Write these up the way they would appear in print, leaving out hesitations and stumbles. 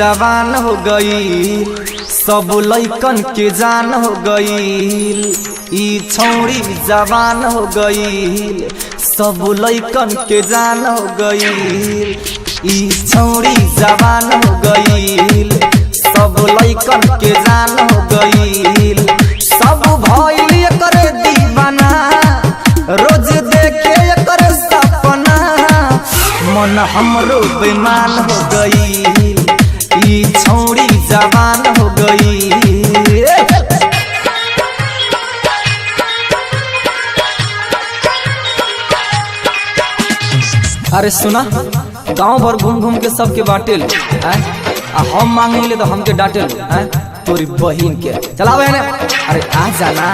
जवान हो गई, सब लइकन के जान हो गई। ई छौड़ी जवान हो गई, सब लइकन के जान हो गई। ई छौड़ी जवान हो गई, सब लइकन के जान हो गई। सब भइल एकर दीवाना, रोज देखे एकर सपना, मन हमरो बेईमान हो गई। ई छौड़ी जवान हो गई। अरे सुना, गांव भर घूम घूम के सबके बाटेल, हम मांगे तो हमके डांटेल, तोरी बहिन के चलावे ने। अरे आ जाना।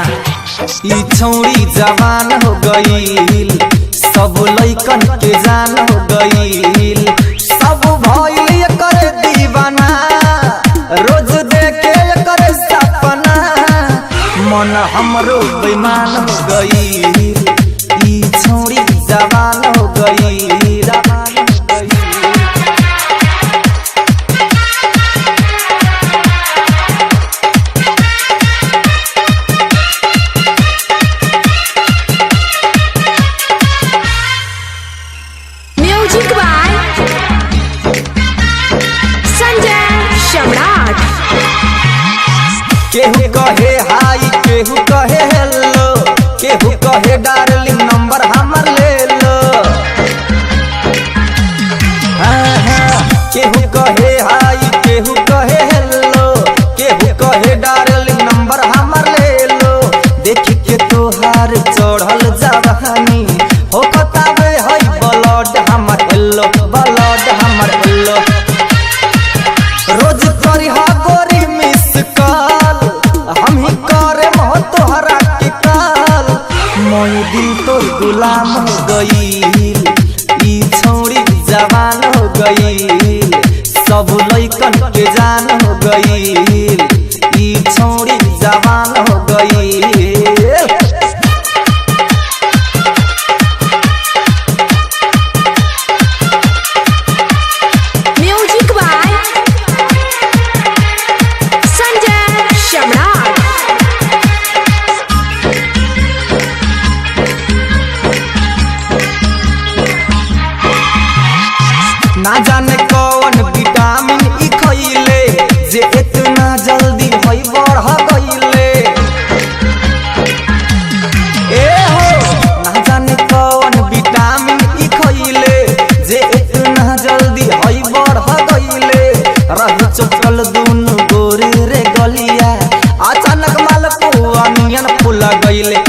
ई छौड़ी जवान हो गई, सब लइकन के जान हो गई। सब भइल एकर दीवाना, रोज देखे एकर सपना, मन हमरो बेईमान हो गई। ई छौड़ी जवान हो गई। केहू कहे हाय, केहू कहे हेलो, केहू कहे डार्लिंग नंबर हमर ले लो। केहू कहे हाय, केहू कहे हेलो, केहू कहे डार्लिंग नंबर हमर ले लो। देख के तोहार चढ़ल जवानी, हो कतावे है ब्लड हमर हेलो, ब्लड हमर हेलो। रोज करी हा गोरी मिस कॉल, हम ही करे मोह तोहरा के काल। मोय दिल तोर गुलाम हो गई। ई छौड़ी जवान हो गई, सब लइकन के जान हो गई। ई छौड़ी जवान हो गई। ना जाने कौन विटामिन ई खइले, जे इतना जल्दी भई बढ़ गइले। ए हो, ना जाने कौन विटामिन ई खइले, जे इतना जल्दी भई बढ़ गइले। रह चुकल दुनु गोरे रे गलिया, अचानक मालपुआ नियन फूल गइले।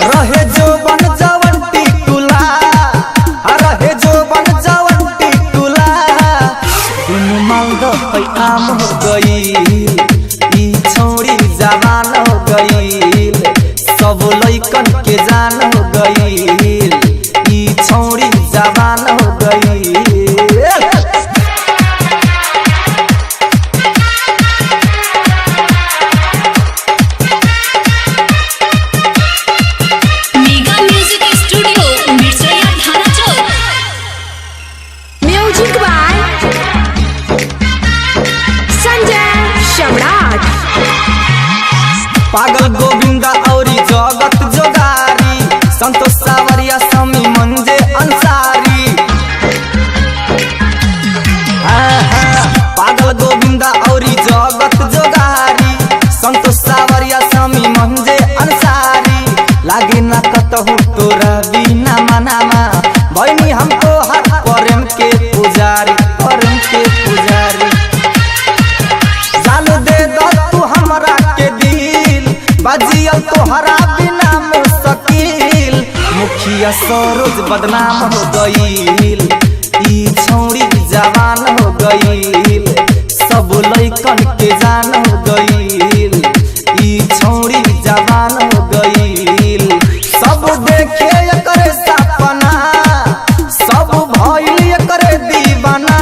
रहे जो बन जवन टिकुला, रहे जो बन जवन टिकुला, दुनु मालदा आम हो गई। ई छौड़ी जवान हो गई, सब लइकन के जान हो गई। ई छौड़ी जवान हो गई। पागल गोविंदा औरी जगत जोगारी, संतोष सावरिया समी मंजे अंसारी। पागल गोविंदा औरी जगत जोगारी, संतोष सावरिया समी मंजे अंसारी। लागे ना कतहु तोरा बिना मनामा, भइनी हम तोहर प्रेम के पुजारी, प्रेम के पुजारी। जान दे दो तू हमरा के दिल, बाजियल तोहरा बिना मुश्किल। मुखिया सरोज बदनाम हो गईल, ई छौड़ी जवान हो गईल, सब लइकन के जान हो गईल। ई छौड़ी जवान हो गईल, सब देखे एकर सपना, सब भइल एकर दीवाना,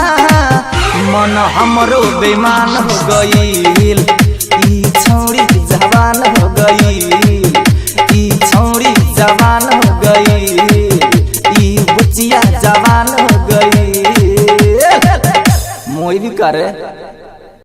मन हमरो बेईमान हो गईल। ई छौड़ी जवान हो गई, ई छौड़ी जवान हो गई, ई बुचिया जवान हो गई। करे।